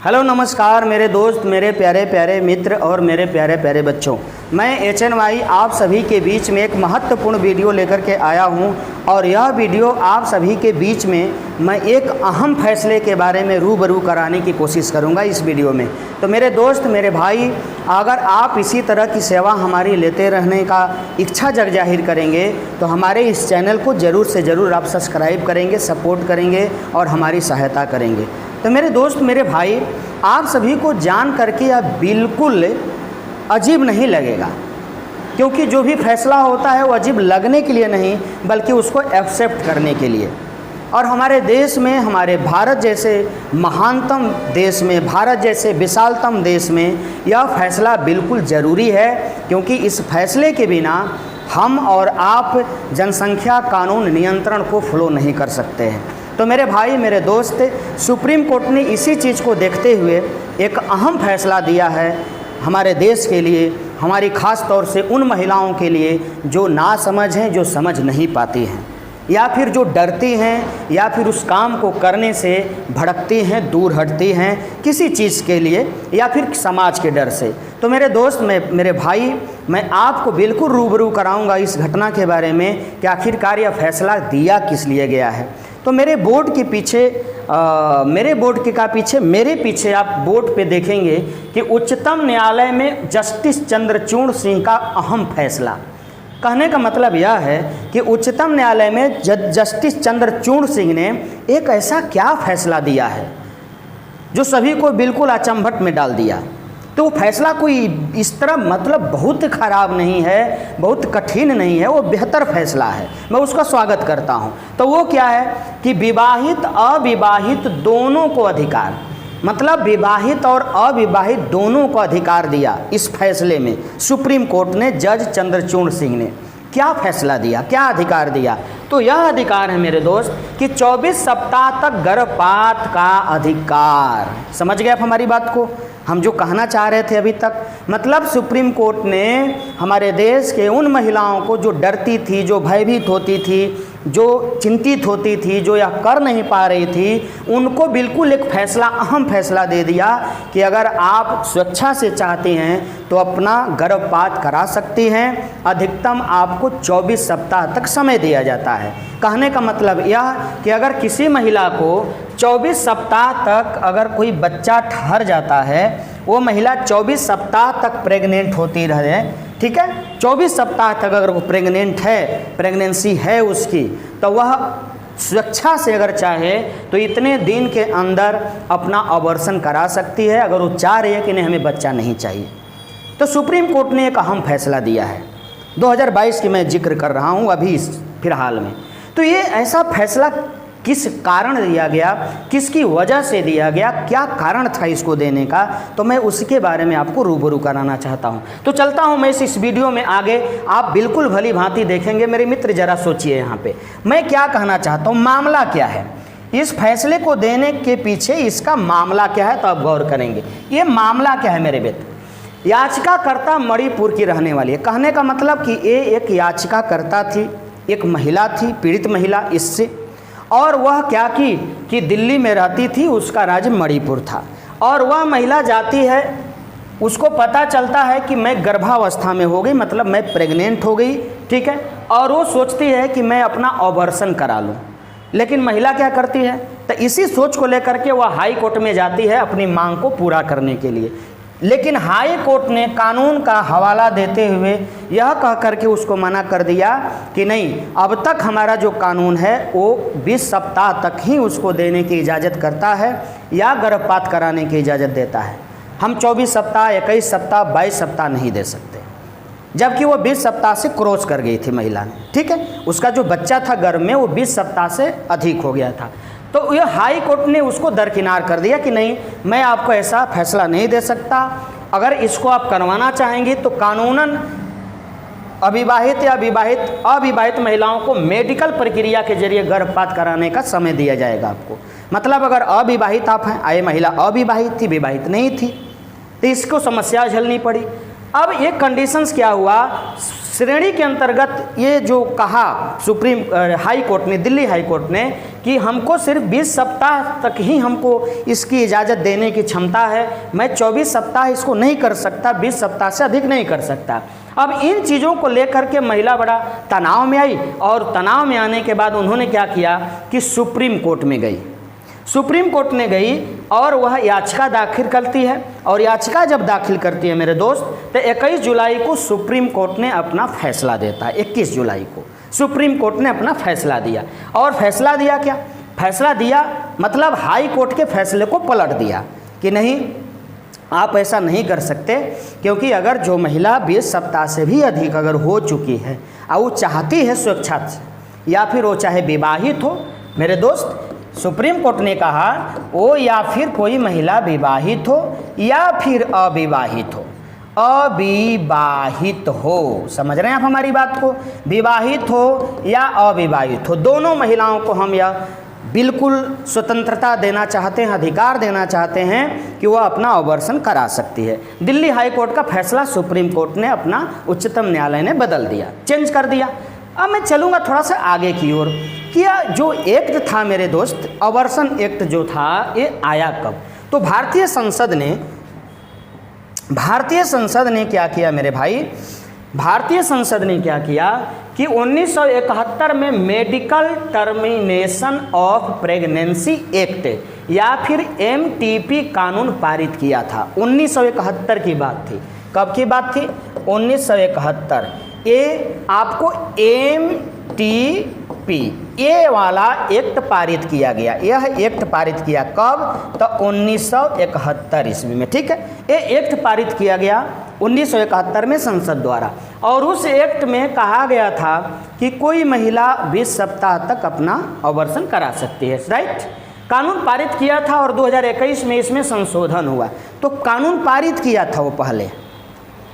Hello नमस्कार मेरे दोस्त, मेरे प्यारे प्यारे मित्र और मेरे प्यारे प्यारे बच्चों। मैं HNY आप सभी के बीच में एक महत्वपूर्ण वीडियो लेकर के आया हूं और यह वीडियो आप सभी के बीच में मैं एक अहम फैसले के बारे में रूबरू कराने की कोशिश करूंगा इस वीडियो में। तो मेरे दोस्त, मेरे भाई, अगर आप इसी तरह की सेवा हमारी लेते रहने का इच्छा जाहिर करेंगे तो हमारे इस चैनल को ज़रूर से ज़रूर आप सब्सक्राइब करेंगे, सपोर्ट करेंगे और हमारी सहायता करेंगे। तो मेरे दोस्त, मेरे भाई, आप सभी को जान करके यह बिल्कुल अजीब नहीं लगेगा, क्योंकि जो भी फैसला होता है वो अजीब लगने के लिए नहीं बल्कि उसको एक्सेप्ट करने के लिए। और हमारे देश में, हमारे भारत जैसे महानतम देश में, भारत जैसे विशालतम देश में यह फैसला बिल्कुल ज़रूरी है, क्योंकि इस फैसले के बिना हम और आप जनसंख्या कानून नियंत्रण को फॉलो नहीं कर सकते हैं। तो मेरे भाई, मेरे दोस्त, सुप्रीम कोर्ट ने इसी चीज़ को देखते हुए एक अहम फैसला दिया है हमारे देश के लिए, हमारी ख़ास तौर से उन महिलाओं के लिए जो नासमझ हैं, जो समझ नहीं पाती हैं, या फिर जो डरती हैं, या फिर उस काम को करने से भड़कती हैं, दूर हटती हैं किसी चीज़ के लिए, या फिर समाज के डर से। तो मेरे दोस्त, मेरे भाई, मैं आपको बिल्कुल रूबरू कराऊंगा इस घटना के बारे में कि आखिरकार यह फैसला दिया किस लिए गया है। तो मेरे बोर्ड के पीछे मेरे पीछे आप बोर्ड पे देखेंगे कि उच्चतम न्यायालय में जस्टिस चंद्रचूड़ सिंह का अहम फैसला। कहने का मतलब यह है कि उच्चतम न्यायालय में जस्टिस चंद्रचूड़ सिंह ने एक ऐसा क्या फैसला दिया है जो सभी को बिल्कुल अचंभट में डाल दिया। तो वो फैसला कोई इस तरह मतलब बहुत ख़राब नहीं है, बहुत कठिन नहीं है, वो बेहतर फैसला है, मैं उसका स्वागत करता हूँ। तो वो क्या है कि विवाहित अविवाहित दोनों को अधिकार, मतलब विवाहित और अविवाहित दोनों को अधिकार दिया इस फैसले में। सुप्रीम कोर्ट ने जज चंद्रचूड़ सिंह ने क्या फैसला दिया, क्या अधिकार दिया? तो यह अधिकार है मेरे दोस्त कि 24 सप्ताह तक गर्भपात का अधिकार। समझ गए आप हमारी बात को? हम जो कहना चाह रहे थे अभी तक, मतलब सुप्रीम कोर्ट ने हमारे देश के उन महिलाओं को जो डरती थी, जो भयभीत होती थी, जो चिंतित होती थी, जो यह कर नहीं पा रही थी, उनको बिल्कुल एक फैसला, अहम फैसला दे दिया कि अगर आप स्वेच्छा से चाहती हैं तो अपना गर्भपात करा सकती हैं। अधिकतम आपको 24 सप्ताह तक समय दिया जाता है। कहने का मतलब यह कि अगर किसी महिला को 24 सप्ताह तक अगर कोई बच्चा ठहर जाता है, वो महिला 24 सप्ताह तक प्रेग्नेंट होती रहे, ठीक है, 24 सप्ताह तक अगर वो प्रेग्नेंट है, प्रेगनेंसी है उसकी, तो वह स्वेच्छा से अगर चाहे तो इतने दिन के अंदर अपना अबॉर्शन करा सकती है, अगर वो चाह रही है कि नहीं हमें बच्चा नहीं चाहिए। तो सुप्रीम कोर्ट ने एक अहम फैसला दिया है, 2022 की मैं जिक्र कर रहा हूँ अभी फिलहाल में। तो ये ऐसा फैसला किस कारण दिया गया, किसकी वजह से दिया गया, क्या कारण था इसको देने का, तो मैं उसके बारे में आपको रूबरू कराना चाहता हूं। तो चलता हूं मैं इस वीडियो में आगे, आप बिल्कुल भली भांति देखेंगे। मेरे मित्र ज़रा सोचिए यहाँ पे मैं क्या कहना चाहता हूँ, मामला क्या है इस फैसले को देने के पीछे, इसका मामला क्या है, तो आप गौर करेंगे। ये मामला क्या है मेरे मित्र? याचिकाकर्ता मणिपुर की रहने वाली है। कहने का मतलब कि ये एक याचिकाकर्ता थी, एक महिला थी, पीड़ित महिला इससे, और वह क्या की कि दिल्ली में रहती थी, उसका राज्य मणिपुर था, और वह महिला जाती है, उसको पता चलता है कि मैं गर्भावस्था में हो गई, मतलब मैं प्रेग्नेंट हो गई, ठीक है, और वो सोचती है कि मैं अपना अबॉर्शन करा लूँ। लेकिन महिला क्या करती है, तो इसी सोच को लेकर के वह हाई कोर्ट में जाती है अपनी मांग को पूरा करने के लिए। लेकिन हाई कोर्ट ने कानून का हवाला देते हुए यह कह करके उसको मना कर दिया कि नहीं, अब तक हमारा जो कानून है वो 20 सप्ताह तक ही उसको देने की इजाज़त करता है या गर्भपात कराने की इजाज़त देता है। हम 24 सप्ताह, 21 सप्ताह, 22 सप्ताह नहीं दे सकते, जबकि वो 20 सप्ताह से क्रॉस कर गई थी महिला ने, ठीक है, उसका जो बच्चा था गर्भ में वो 20 सप्ताह से अधिक हो गया था। तो यह हाई कोर्ट ने उसको दरकिनार कर दिया कि नहीं, मैं आपको ऐसा फैसला नहीं दे सकता। अगर इसको आप करवाना चाहेंगे तो कानूनन अविवाहित या अविवाहित महिलाओं को मेडिकल प्रक्रिया के जरिए गर्भपात कराने का समय दिया जाएगा आपको। मतलब अगर अविवाहित आप हैं, ये महिला अविवाहित थी, विवाहित नहीं थी, तो इसको समस्या झेलनी पड़ी। अब एक कंडीशंस क्या हुआ, श्रेणी के अंतर्गत ये जो कहा सुप्रीम हाई कोर्ट ने, दिल्ली हाई कोर्ट ने, कि हमको सिर्फ 20 सप्ताह तक ही हमको इसकी इजाज़त देने की क्षमता है, मैं 24 सप्ताह इसको नहीं कर सकता, 20 सप्ताह से अधिक नहीं कर सकता। अब इन चीज़ों को लेकर के महिला बड़ा तनाव में आई, और तनाव में आने के बाद उन्होंने क्या किया कि सुप्रीम कोर्ट में गई। सुप्रीम कोर्ट ने गई और वह याचिका दाखिल करती है, और याचिका जब दाखिल करती है मेरे दोस्त, तो 21 जुलाई को सुप्रीम कोर्ट ने अपना फैसला देता है। 21 जुलाई को सुप्रीम कोर्ट ने अपना फैसला दिया, और फैसला दिया क्या? फैसला दिया मतलब हाई कोर्ट के फैसले को पलट दिया कि नहीं, आप ऐसा नहीं कर सकते, क्योंकि अगर जो महिला 20 सप्ताह से भी अधिक अगर हो चुकी है और वो चाहती है स्वेच्छा से, या फिर वो चाहे विवाहित हो, मेरे दोस्त सुप्रीम कोर्ट ने कहा वो या फिर कोई महिला विवाहित हो या फिर अविवाहित हो, अविवाहित हो, समझ रहे हैं आप हमारी बात को, विवाहित हो या अविवाहित हो, दोनों महिलाओं को हम यह बिल्कुल स्वतंत्रता देना चाहते हैं, अधिकार देना चाहते हैं कि वह अपना अबॉर्शन करा सकती है। दिल्ली हाई कोर्ट का फैसला सुप्रीम कोर्ट ने, अपना उच्चतम न्यायालय ने बदल दिया, चेंज कर दिया। अब मैं चलूँगा थोड़ा सा आगे की ओर कि जो एक्ट था मेरे दोस्त, अबॉर्शन एक्ट जो था, ये आया कब? तो भारतीय संसद ने क्या किया मेरे भाई, भारतीय संसद ने क्या किया कि 1971 में medical termination of pregnancy act या फिर MTP कानून पारित किया था। 1971 की बात थी। कब की बात थी? 1971। ये आपको MTP ये वाला एक्ट पारित किया गया। यह एक्ट पारित किया कब? तो 1971 ईस्वी में, ठीक है। ये एक्ट पारित किया गया 1971 में संसद द्वारा, और उस एक्ट में कहा गया था कि कोई महिला 20 सप्ताह तक अपना अबॉर्शन करा सकती है, राइट। कानून पारित किया था और 2021 में इसमें संशोधन हुआ। तो कानून पारित किया था वो पहले,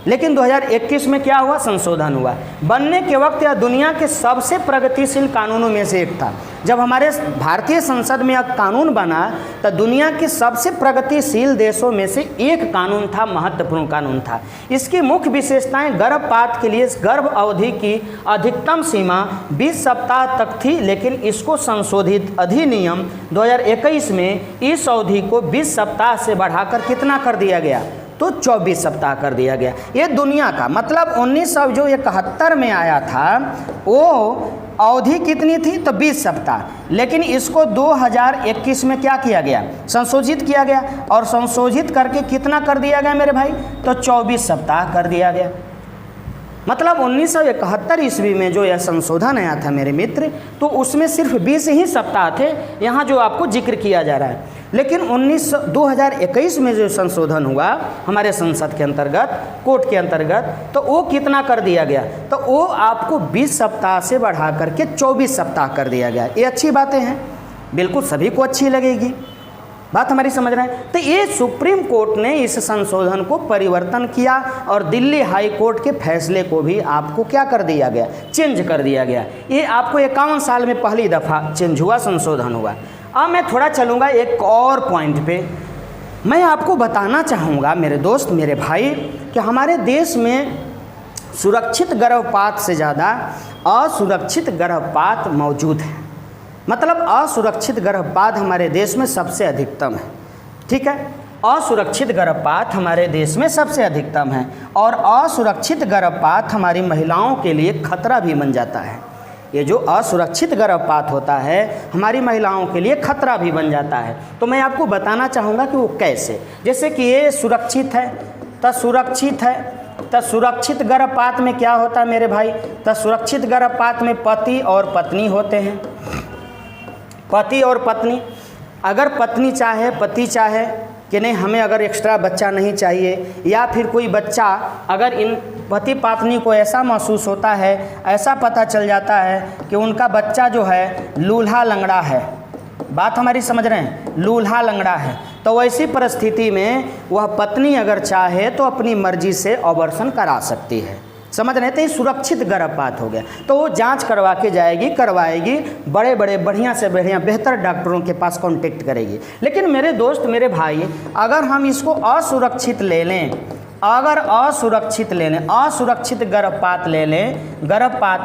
लेकिन 2021 में क्या हुआ? संशोधन हुआ। बनने के वक्त यह दुनिया के सबसे प्रगतिशील कानूनों में से एक था। जब हमारे भारतीय संसद में यह कानून बना तो दुनिया के सबसे प्रगतिशील देशों में से एक कानून था, महत्वपूर्ण कानून था। इसकी मुख्य विशेषताएं गर्भपात के लिए गर्भ अवधि की अधिकतम सीमा 20 सप्ताह तक थी, लेकिन इसको संशोधित अधिनियम 2021 में इस अवधि को 20 सप्ताह से बढ़ाकर कितना कर दिया गया? तो 24 सप्ताह कर दिया गया। ये दुनिया का मतलब 1971 में आया था, वो अवधि कितनी थी? तो 20 सप्ताह, लेकिन इसको 2021 में क्या किया गया? संशोधित किया गया, और संशोधित करके कितना कर दिया गया मेरे भाई? तो 24 सप्ताह कर दिया गया। मतलब 1971 ईस्वी में जो यह संशोधन आया था मेरे मित्र, तो उसमें सिर्फ 20 ही सप्ताह थे, यहाँ जो आपको जिक्र किया जा रहा है। लेकिन 2021 में जो संशोधन हुआ हमारे संसद के अंतर्गत, कोर्ट के अंतर्गत, तो वो कितना कर दिया गया? तो वो आपको 20 सप्ताह से बढ़ा करके 24 सप्ताह कर दिया गया। ये अच्छी बातें हैं, बिल्कुल सभी को अच्छी लगेगी, बात हमारी समझ रहे हैं। तो ये सुप्रीम कोर्ट ने इस संशोधन को परिवर्तन किया, और दिल्ली हाई कोर्ट के फैसले को भी आपको क्या कर दिया गया? चेंज कर दिया गया। ये आपको 51 साल में पहली दफ़ा चेंज हुआ, संशोधन हुआ। अब मैं थोड़ा चलूँगा एक और पॉइंट पे। मैं आपको बताना चाहूँगा मेरे दोस्त, मेरे भाई, कि हमारे देश में सुरक्षित गर्भपात से ज़्यादा असुरक्षित गर्भपात मौजूद है। मतलब असुरक्षित गर्भपात हमारे देश में सबसे अधिकतम है, ठीक है। असुरक्षित गर्भपात हमारे देश में सबसे अधिकतम है, और असुरक्षित गर्भपात हमारी महिलाओं के लिए खतरा भी बन जाता है। ये जो असुरक्षित गर्भपात होता है हमारी महिलाओं के लिए खतरा भी बन जाता है। तो मैं आपको बताना चाहूँगा कि वो कैसे। जैसे कि ये सुरक्षित है, तो सुरक्षित है, तो सुरक्षित गर्भपात में क्या होता है मेरे भाई? तो सुरक्षित गर्भपात में पति और पत्नी होते हैं। पति और पत्नी, अगर पत्नी चाहे, पति चाहे कि नहीं हमें अगर एक्स्ट्रा बच्चा नहीं चाहिए, या फिर कोई बच्चा अगर इन पति पत्नी को ऐसा महसूस होता है, ऐसा पता चल जाता है कि उनका बच्चा जो है लूल्हा लंगड़ा है, बात हमारी समझ रहे हैं, लूल्हा लंगड़ा है, तो वैसी परिस्थिति में वह पत्नी अगर चाहे तो अपनी मर्जी से अबॉर्शन करा सकती है। समझ रहे थे? सुरक्षित गर्भपात हो गया, तो वो जांच करवा के जाएगी, करवाएगी, बड़े बड़े बढ़िया से बढ़िया बेहतर डॉक्टरों के पास कांटेक्ट करेगी। लेकिन मेरे दोस्त, मेरे भाई, अगर हम इसको असुरक्षित ले लें अगर असुरक्षित ले लें, असुरक्षित गर्भपात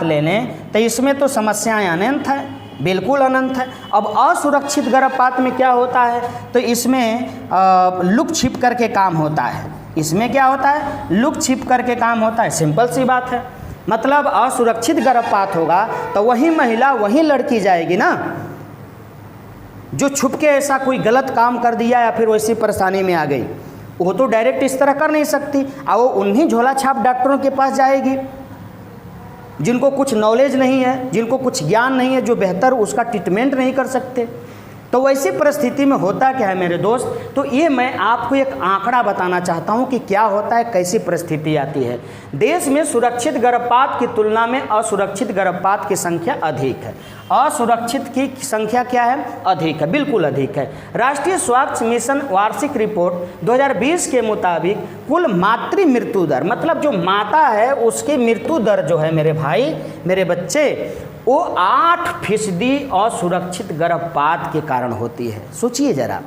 ले लें तो इसमें तो समस्याएं अनंत हैं, बिल्कुल अनंत है। अब असुरक्षित गर्भपात में क्या होता है, तो इसमें लुक छिप करके काम होता है। इसमें क्या होता है, लुक छिप करके काम होता है। सिंपल सी बात है, मतलब असुरक्षित गर्भपात होगा तो वही महिला वही लड़की जाएगी ना जो छुप के ऐसा कोई गलत काम कर दिया या फिर वैसी परेशानी में आ गई। वो तो डायरेक्ट इस तरह कर नहीं सकती, और वो उन्हीं झोला छाप डॉक्टरों के पास जाएगी जिनको कुछ नॉलेज नहीं है, जिनको कुछ ज्ञान नहीं है, जो बेहतर उसका ट्रीटमेंट नहीं कर सकते। तो वैसी परिस्थिति में होता क्या है मेरे दोस्त, तो ये मैं आपको एक आंकड़ा बताना चाहता हूँ कि क्या होता है, कैसी परिस्थिति आती है। देश में सुरक्षित गर्भपात की तुलना में असुरक्षित गर्भपात की संख्या अधिक है। असुरक्षित की संख्या क्या है, अधिक है, बिल्कुल अधिक है। राष्ट्रीय स्वास्थ्य मिशन वार्षिक रिपोर्ट 2020 के मुताबिक कुल मातृ मृत्यु दर, मतलब जो माता है उसकी मृत्यु दर जो है मेरे भाई मेरे बच्चे, वो 8% असुरक्षित गर्भपात के कारण होती है। सोचिए ज़रा,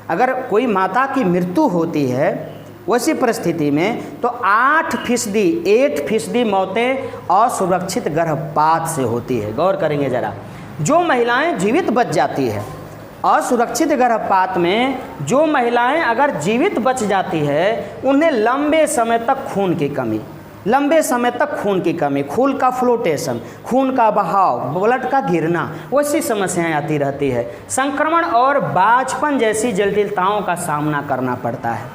अगर कोई माता की मृत्यु होती है वैसी परिस्थिति में तो 8% मौतें असुरक्षित गर्भपात से होती है। गौर करेंगे ज़रा, जो महिलाएं जीवित बच जाती है असुरक्षित गर्भपात में, जो महिलाएं अगर जीवित बच जाती है उन्हें लंबे समय तक खून की कमी, खून का फ्लोटेशन, खून का बहाव, ब्लड का गिरना, वैसी समस्याएं आती रहती है। संक्रमण और बांझपन जैसी जटिलताओं का सामना करना पड़ता है।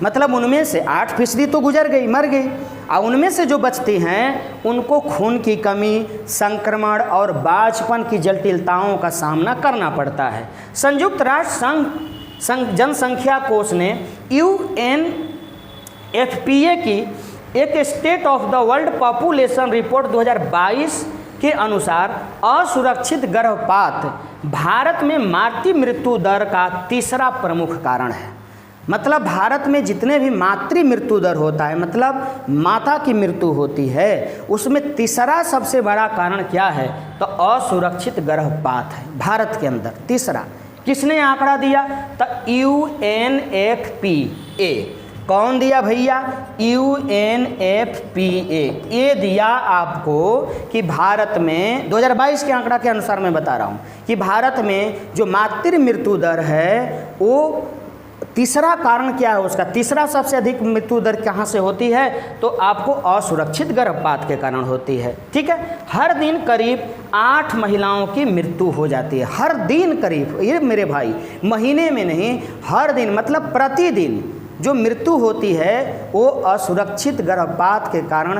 मतलब उनमें से 8% तो गुजर गई, मर गई, और उनमें से जो बचती हैं उनको खून की कमी, संक्रमण और बांझपन की जटिलताओं का सामना करना पड़ता है। संयुक्त राष्ट्र संघ जनसंख्या कोष ने UNFPA की एक state of the world population report 2022 के अनुसार असुरक्षित गर्भपात भारत में मातृ मृत्यु दर का तीसरा प्रमुख कारण है। मतलब भारत में जितने भी मातृ मृत्यु दर होता है, मतलब माता की मृत्यु होती है, उसमें तीसरा सबसे बड़ा कारण क्या है, तो असुरक्षित गर्भपात है भारत के अंदर। तीसरा किसने आंकड़ा दिया, तो UNFPA। कौन दिया भैया, UNFPA। ये दिया आपको कि भारत में 2022 के आंकड़ा के अनुसार मैं बता रहा हूँ कि भारत में जो मातृ मृत्यु दर है वो तीसरा कारण क्या है, उसका तीसरा सबसे अधिक मृत्यु दर कहाँ से होती है, तो आपको असुरक्षित गर्भपात के कारण होती है। ठीक है, हर दिन करीब 8 महिलाओं की मृत्यु हो जाती है, हर दिन करीब, ये मेरे भाई महीने में नहीं, हर दिन, मतलब प्रतिदिन जो मृत्यु होती है वो असुरक्षित गर्भपात के कारण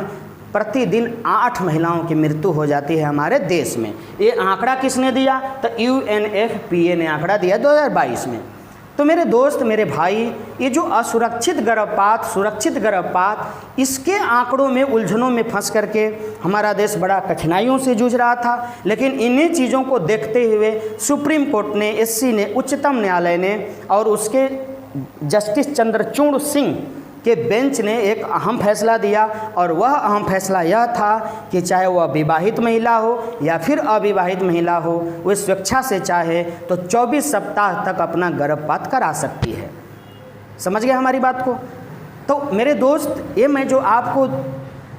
प्रतिदिन 8 महिलाओं की मृत्यु हो जाती है हमारे देश में। ये आंकड़ा किसने दिया, तो UNFPA ने आंकड़ा दिया 2022 में। तो मेरे दोस्त मेरे भाई, ये जो असुरक्षित गर्भपात, सुरक्षित गर्भपात, इसके आंकड़ों में उलझनों में फंस करके हमारा देश बड़ा कठिनाइयों से जूझ रहा था। लेकिन इन्हीं चीज़ों को देखते हुए सुप्रीम कोर्ट ने, SC ने, उच्चतम न्यायालय ने और उसके जस्टिस चंद्रचूड़ सिंह के बेंच ने एक अहम फैसला दिया, और वह अहम फैसला यह था कि चाहे वह विवाहित महिला हो या फिर अविवाहित महिला हो, वह स्वेच्छा से चाहे तो 24 सप्ताह तक अपना गर्भपात करा सकती है। समझ गए हमारी बात को। तो मेरे दोस्त, ये मैं जो आपको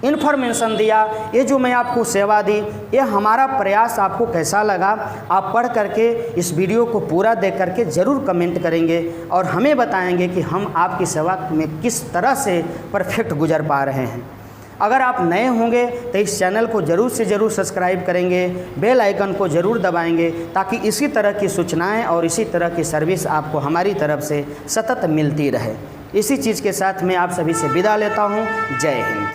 इन्फॉर्मेशन दिया, ये जो मैं आपको सेवा दी, ये हमारा प्रयास आपको कैसा लगा, आप पढ़ करके इस वीडियो को पूरा देख करके ज़रूर कमेंट करेंगे और हमें बताएंगे कि हम आपकी सेवा में किस तरह से परफेक्ट गुजर पा रहे हैं। अगर आप नए होंगे तो इस चैनल को ज़रूर से ज़रूर सब्सक्राइब करेंगे, बेल आइकन को ज़रूर दबाएंगे, ताकि इसी तरह की सूचनाएं और इसी तरह की सर्विस आपको हमारी तरफ से सतत मिलती रहे। इसी चीज़ के साथ मैं आप सभी से विदा लेता हूँ। जय हिंद।